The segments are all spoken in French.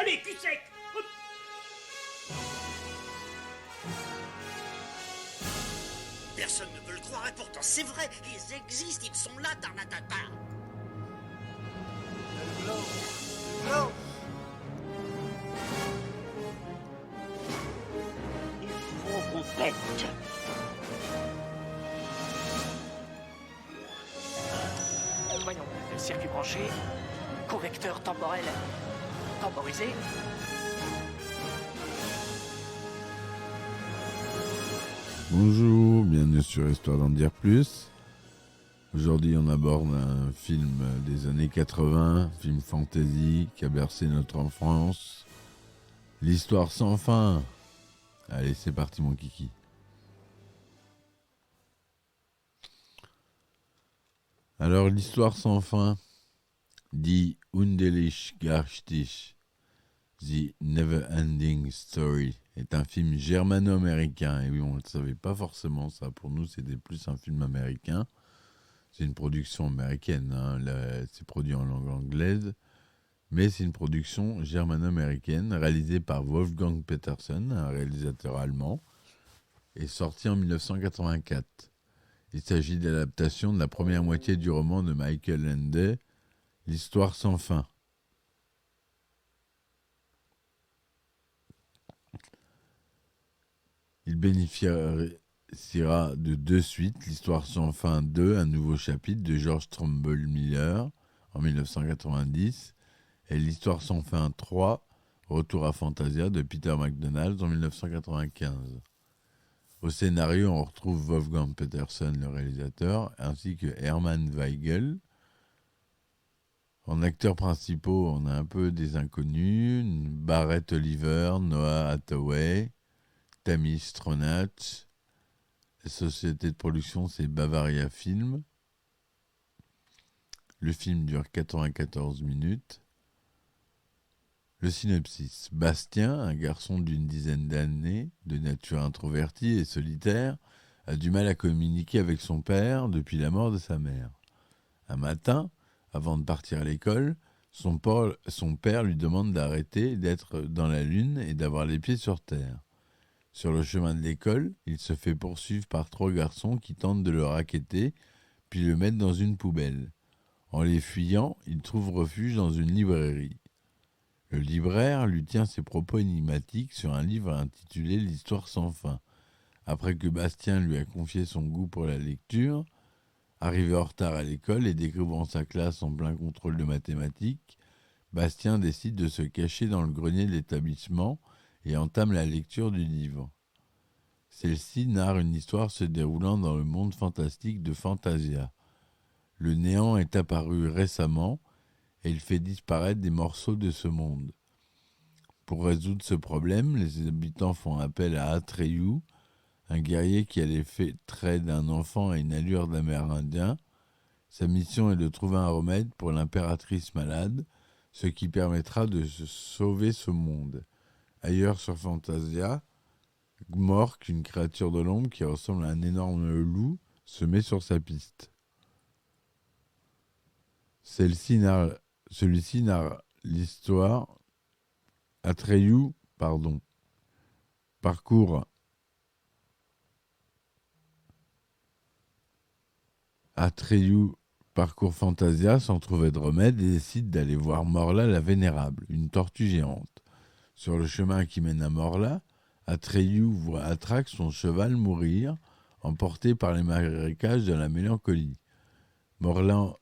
Allez, cul sec. Hop. Personne ne peut le croire et pourtant c'est vrai, ils existent, ils sont là, Tarnatata. Non. Il faut qu'on pète. Voyons, circuit branché, correcteur temporel temporisé. Bonjour, bienvenue sur Histoire d'en dire plus. Aujourd'hui, on aborde un film des années 80, film fantasy qui a bercé notre enfance. L'histoire sans fin. Allez, c'est parti mon kiki. Alors, l'histoire sans fin, Die Unendliche Geschichte, The Never-Ending Story, est un film germano-américain. Et oui, on ne le savait pas forcément ça. Pour nous, c'était plus un film américain. C'est une production américaine. C'est produit en langue anglaise. Mais c'est une production germano-américaine réalisée par Wolfgang Petersen, un réalisateur allemand, et sorti en 1984. Il s'agit d'adaptation de la première moitié du roman de Michael Ende, L'Histoire sans fin. Il bénéficiera de deux suites, L'Histoire sans fin 2, un nouveau chapitre de George Trumbull Miller en 1990, et L'Histoire sans fin 3, Retour à Fantasia de Peter McDonald en 1995. Au scénario, on retrouve Wolfgang Petersen, le réalisateur, ainsi que Hermann Weigel. En acteurs principaux, on a un peu des inconnus, Barrett Oliver, Noah Hathaway, Tammy Stronach. La société de production, c'est Bavaria Film. Le film dure 94 minutes. Le synopsis. Bastien, un garçon d'une dizaine d'années, de nature introvertie et solitaire, a du mal à communiquer avec son père depuis la mort de sa mère. Un matin, avant de partir à l'école, son père lui demande d'arrêter d'être dans la lune et d'avoir les pieds sur terre. Sur le chemin de l'école, il se fait poursuivre par trois garçons qui tentent de le racketter, puis le mettent dans une poubelle. En les fuyant, il trouve refuge dans une librairie. Le libraire lui tient ses propos énigmatiques sur un livre intitulé L'Histoire sans fin. Après que Bastien lui a confié son goût pour la lecture, arrivé en retard à l'école et découvrant sa classe en plein contrôle de mathématiques, Bastien décide de se cacher dans le grenier de l'établissement et entame la lecture du livre. Celle-ci narre une histoire se déroulant dans le monde fantastique de Fantasia. Le néant est apparu récemment et il fait disparaître des morceaux de ce monde. Pour résoudre ce problème, les habitants font appel à Atreyu, un guerrier qui a les traits d'un enfant et une allure d'Amérindien. Sa mission est de trouver un remède pour l'impératrice malade, ce qui permettra de sauver ce monde. Ailleurs sur Fantasia, Gmork, une créature de l'ombre qui ressemble à un énorme loup, se met sur sa piste. Celui-ci narre l'histoire. Atreyu parcourt Fantasia sans trouver de remède et décide d'aller voir Morla la Vénérable, une tortue géante. Sur le chemin qui mène à Morla, Atreyu voit Atrax, son cheval, mourir, emporté par les marécages de la mélancolie. Morla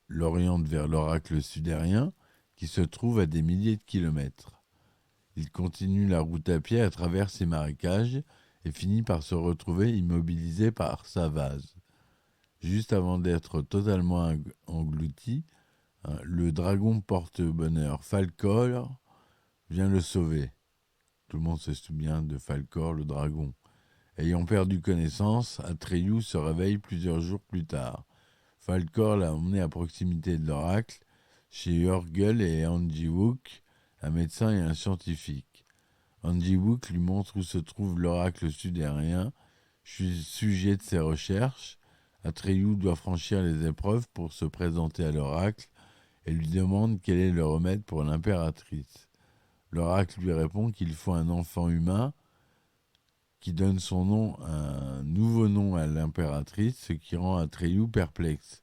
l'oriente vers l'oracle sudérien, qui se trouve à des milliers de kilomètres. Il continue la route à pied à travers ces marécages et finit par se retrouver immobilisé par sa vase. Juste avant d'être totalement englouti, le dragon porte-bonheur Falkor vient le sauver. Tout le monde se souvient de Falkor, le dragon. Ayant perdu connaissance, Atreyu se réveille plusieurs jours plus tard. Falkor l'a emmené à proximité de l'oracle, chez Urgel et Anjiwook, un médecin et un scientifique. Anjiwook lui montre où se trouve l'oracle sudérien, sujet de ses recherches. Atreyu doit franchir les épreuves pour se présenter à l'oracle et lui demande quel est le remède pour l'impératrice. L'oracle lui répond qu'il faut un enfant humain qui donne un nouveau nom à l'impératrice, ce qui rend Atreyu perplexe.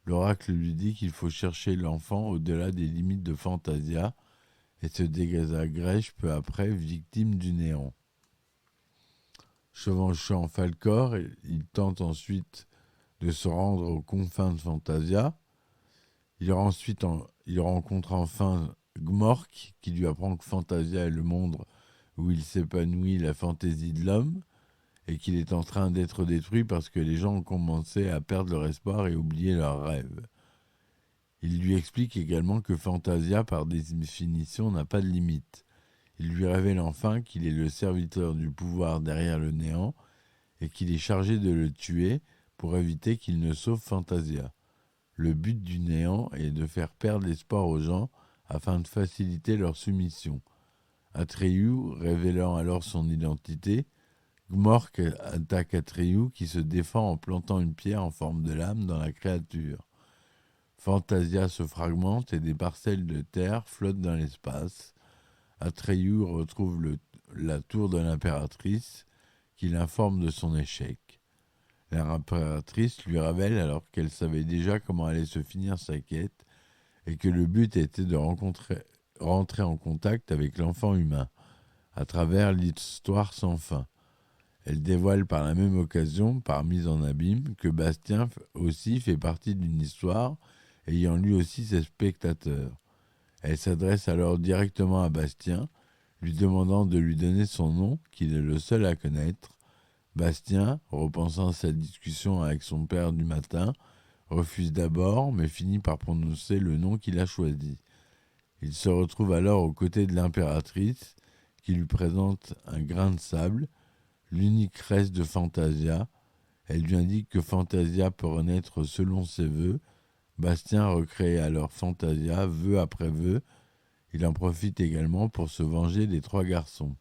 L'oracle lui dit qu'il faut chercher l'enfant au-delà des limites de Fantasia et se désagrège peu après, victime du néant. Chevauchant Falkor, il tente ensuite de se rendre aux confins de Fantasia. Il rencontre enfin Gmork, qui lui apprend que Fantasia est le monde où il s'épanouit la fantaisie de l'homme et qu'il est en train d'être détruit parce que les gens ont commencé à perdre leur espoir et oublier leurs rêves. Il lui explique également que Fantasia, par définition, n'a pas de limite. Il lui révèle enfin qu'il est le serviteur du pouvoir derrière le néant et qu'il est chargé de le tuer pour éviter qu'il ne sauve Fantasia. Le but du néant est de faire perdre l'espoir aux gens afin de faciliter leur soumission. Atreyu révélant alors son identité, Gmork attaque Atreyu qui se défend en plantant une pierre en forme de lame dans la créature. Fantasia se fragmente et des parcelles de terre flottent dans l'espace. Atreyu retrouve la tour de l'impératrice qui l'informe de son échec. L'impératrice lui révèle alors qu'elle savait déjà comment allait se finir sa quête et que le but était de rentrer en contact avec l'enfant humain à travers l'histoire sans fin. Elle dévoile par la même occasion, par mise en abîme, que Bastien aussi fait partie d'une histoire ayant lui aussi ses spectateurs. Elle s'adresse alors directement à Bastien, lui demandant de lui donner son nom, qu'il est le seul à connaître. Bastien, repensant à sa discussion avec son père du matin, refuse d'abord, mais finit par prononcer le nom qu'il a choisi. Il se retrouve alors aux côtés de l'impératrice, qui lui présente un grain de sable, l'unique reste de Fantasia. Elle lui indique que Fantasia peut renaître selon ses vœux. Bastien recrée alors Fantasia, vœu après vœu. Il en profite également pour se venger des 3 garçons.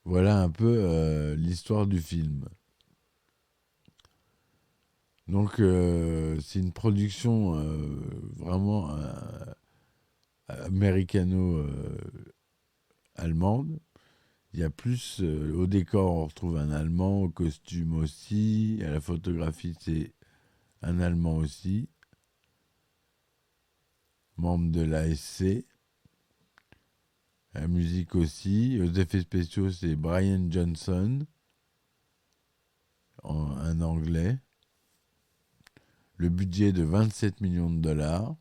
Voilà un peu l'histoire du film. Donc, c'est une production vraiment américano-allemande. Il y a plus, au décor, on retrouve un Allemand, au costume aussi, à la photographie, c'est un Allemand aussi, membre de l'ASC. La musique aussi. Aux effets spéciaux, c'est Brian Johnson, un Anglais. Le budget est de 27 millions de dollars.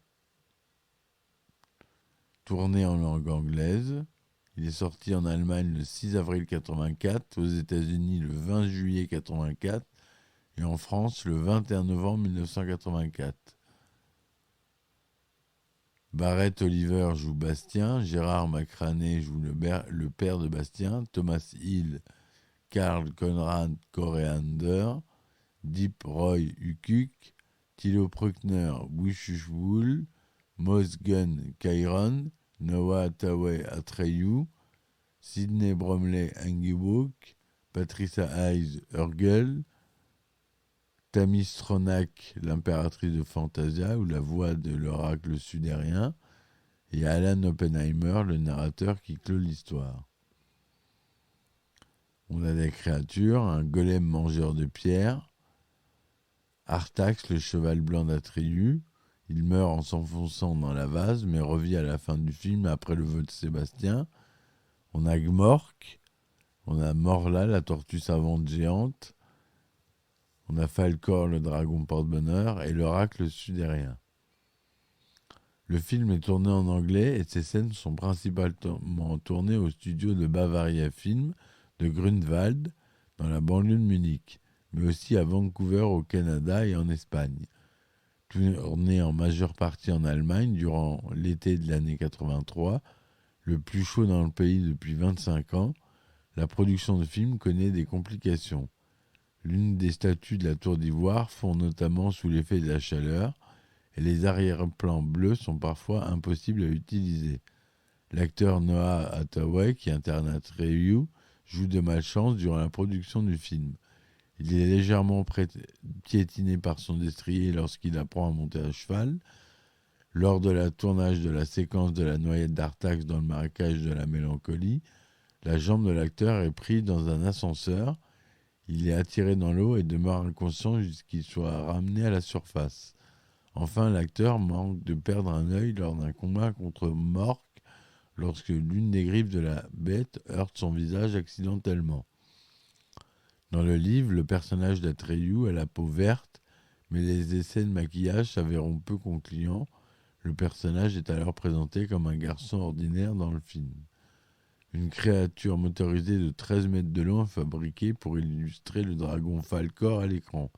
Tourné en langue anglaise. Il est sorti en Allemagne le 6 avril 1984, aux États-Unis le 20 juillet 1984 et en France le 21 novembre 1984. Barrett Oliver joue Bastien, Gérard McRaney joue le père de Bastien, Thomas Hill, Karl Konrad Coriander, Deep Roy Ukuk, Thilo Bruckner Wishushwool, Mosgun Kairon, Noah Tawai Atreyu, Sidney Bromley Angiwook, Patricia Hayes Urgel, Tammy Stronach, l'impératrice de Fantasia, ou la voix de l'oracle sudérien, et Alan Oppenheimer, le narrateur qui clôt l'histoire. On a des créatures, un golem mangeur de pierre, Artax, le cheval blanc d'Atreyu. Il meurt en s'enfonçant dans la vase, mais revit à la fin du film après le vœu de Sébastien. On a Gmork, on a Morla, la tortue savante géante, on a Falkor, le dragon porte-bonheur, et l'oracle sudérien. Le film est tourné en anglais et ses scènes sont principalement tournées au studio de Bavaria Film de Grunewald, dans la banlieue de Munich, mais aussi à Vancouver au Canada et en Espagne. Tourné en majeure partie en Allemagne durant l'été de l'année 83, le plus chaud dans le pays depuis 25 ans, la production de film connaît des complications. L'une des statues de la Tour d'Ivoire fond notamment sous l'effet de la chaleur et les arrière-plans bleus sont parfois impossibles à utiliser. L'acteur Noah Hathaway, qui incarne Atreyu, joue de malchance durant la production du film. Il est légèrement piétiné par son destrier lorsqu'il apprend à monter à cheval. Lors de la tournage de la séquence de la noyade d'Artax dans le marécage de la Mélancolie, la jambe de l'acteur est prise dans un ascenseur. Il est attiré dans l'eau et demeure inconscient jusqu'il soit ramené à la surface. Enfin, l'acteur manque de perdre un œil lors d'un combat contre Mork lorsque l'une des griffes de la bête heurte son visage accidentellement. Dans le livre, le personnage d'Atreyu a la peau verte, mais les essais de maquillage s'avéreront peu concluants. Le personnage est alors présenté comme un garçon ordinaire dans le film. Une créature motorisée de 13 mètres de long est fabriquée pour illustrer le dragon Falkor à l'écran.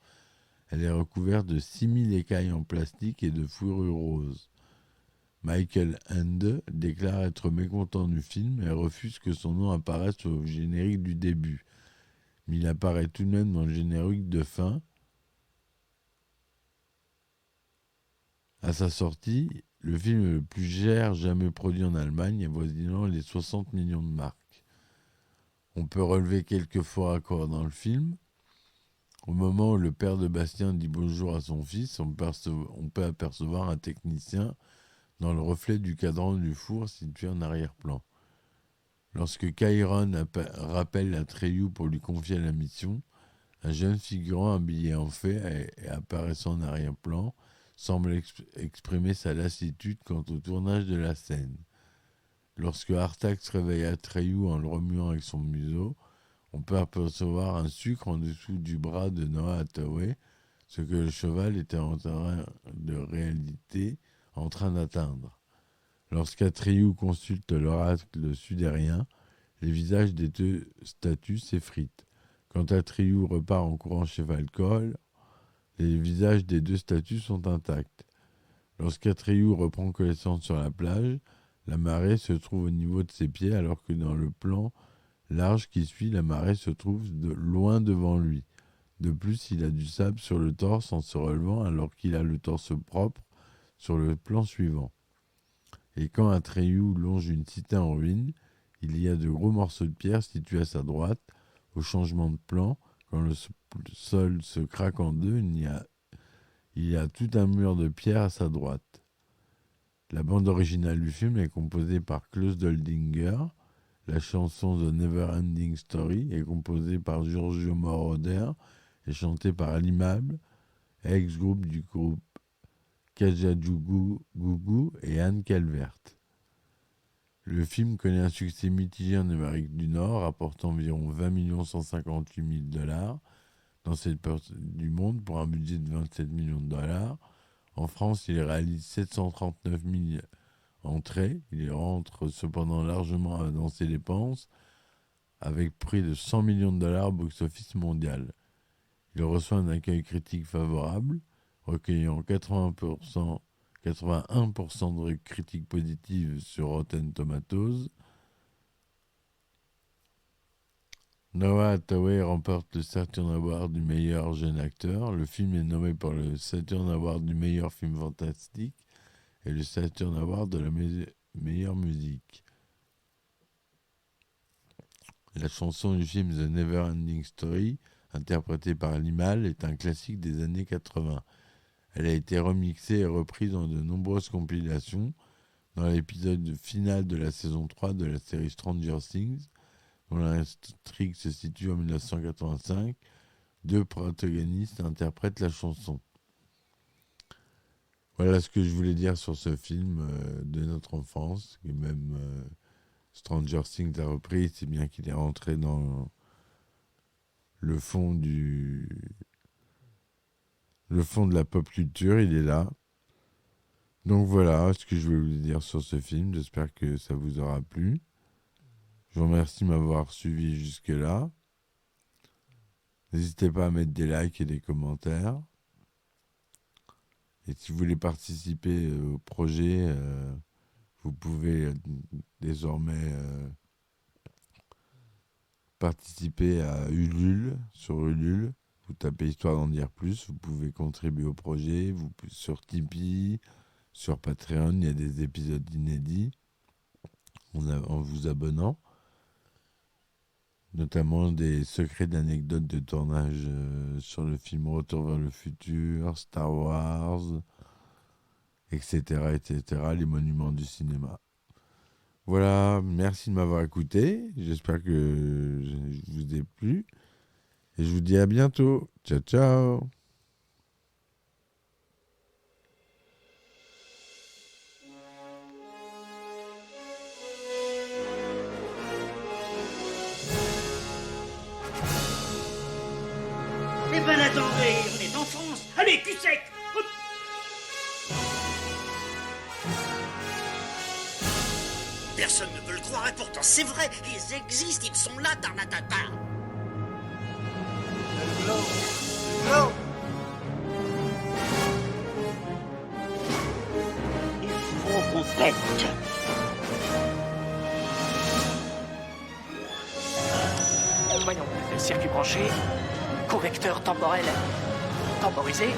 Elle est recouverte de 6000 écailles en plastique et de fourrure rose. Michael Ende déclare être mécontent du film et refuse que son nom apparaisse au générique du début. Mais il apparaît tout de même dans le générique de fin. À sa sortie, le film est le plus cher jamais produit en Allemagne, avoisinant les 60 millions de marks. On peut relever quelques faux raccords dans le film. Au moment où le père de Bastien dit bonjour à son fils, on peut apercevoir un technicien dans le reflet du cadran du four situé en arrière-plan. Lorsque Chiron rappelle Atreyu pour lui confier la mission, un jeune figurant habillé en fée et apparaissant en arrière-plan semble exprimer sa lassitude quant au tournage de la scène. Lorsque Artax réveille Atreyu en le remuant avec son museau, on peut apercevoir un sucre en dessous du bras de Noah Hathaway, ce que le cheval était en train d'atteindre. Lorsqu'Atreyu consulte l'oracle sudérien, les visages des deux statues s'effritent. Quand Atreyu repart en courant chez Falkor, les visages des deux statues sont intacts. Lorsqu'Atreyu reprend connaissance sur la plage, la marée se trouve au niveau de ses pieds alors que dans le plan large qui suit, la marée se trouve loin devant lui. De plus, il a du sable sur le torse en se relevant alors qu'il a le torse propre sur le plan suivant. Et quand Atreyu longe une cité en ruine, il y a de gros morceaux de pierre situés à sa droite. Au changement de plan, quand le sol se craque en deux, il y a tout un mur de pierre à sa droite. La bande originale du film est composée par Klaus Doldinger. La chanson The Never Ending Story est composée par Giorgio Moroder et chantée par Ali Mable, ex-groupe du groupe Kajagoogoo et Anne Calvert. Le film connaît un succès mitigé en Amérique du Nord, rapportant environ 20 158 000 $ dans cette partie du monde pour un budget de 27 millions de dollars. En France, il réalise 739 000 entrées. Il rentre cependant largement dans ses dépenses, avec près de 100 millions de dollars au box-office mondial. Il reçoit un accueil critique favorable, recueillant 81% de critiques positives sur Rotten Tomatoes. Noah Hathaway remporte le Saturn Award du meilleur jeune acteur. Le film est nommé pour le Saturn Award du meilleur film fantastique et le Saturn Award de la meilleure musique. La chanson du film The Never Ending Story, interprétée par Limal, est un classique des années 80. Elle a été remixée et reprise dans de nombreuses compilations. Dans l'épisode final de la saison 3 de la série Stranger Things, dont l'intrigue se situe en 1985, deux protagonistes interprètent la chanson. Voilà ce que je voulais dire sur ce film de notre enfance, et même Stranger Things a repris, c'est bien qu'il est rentré dans le fond de la pop culture, il est là. Donc voilà ce que je voulais vous dire sur ce film, j'espère que ça vous aura plu. Je vous remercie de m'avoir suivi jusque-là. N'hésitez pas à mettre des likes et des commentaires. Et si vous voulez participer au projet, vous pouvez désormais participer à Ulule, sur Ulule. Vous tapez Histoire d'en dire plus. Vous pouvez contribuer au projet. Sur Tipeee, sur Patreon, il y a des épisodes inédits en vous abonnant. Notamment des secrets d'anecdotes de tournage sur le film Retour vers le futur, Star Wars, etc., etc., les monuments du cinéma. Voilà, merci de m'avoir écouté. J'espère que je vous ai plu. Et je vous dis à bientôt. Ciao, ciao. Eh ben attendez, on est en France. Allez, cul sec. Hop. Personne ne veut le croire et pourtant c'est vrai, ils existent, ils sont là, Tarnatata. Le globe. Le globe. Il faut qu'on pète. Voyons, circuit branché, correcteur temporel temporisé,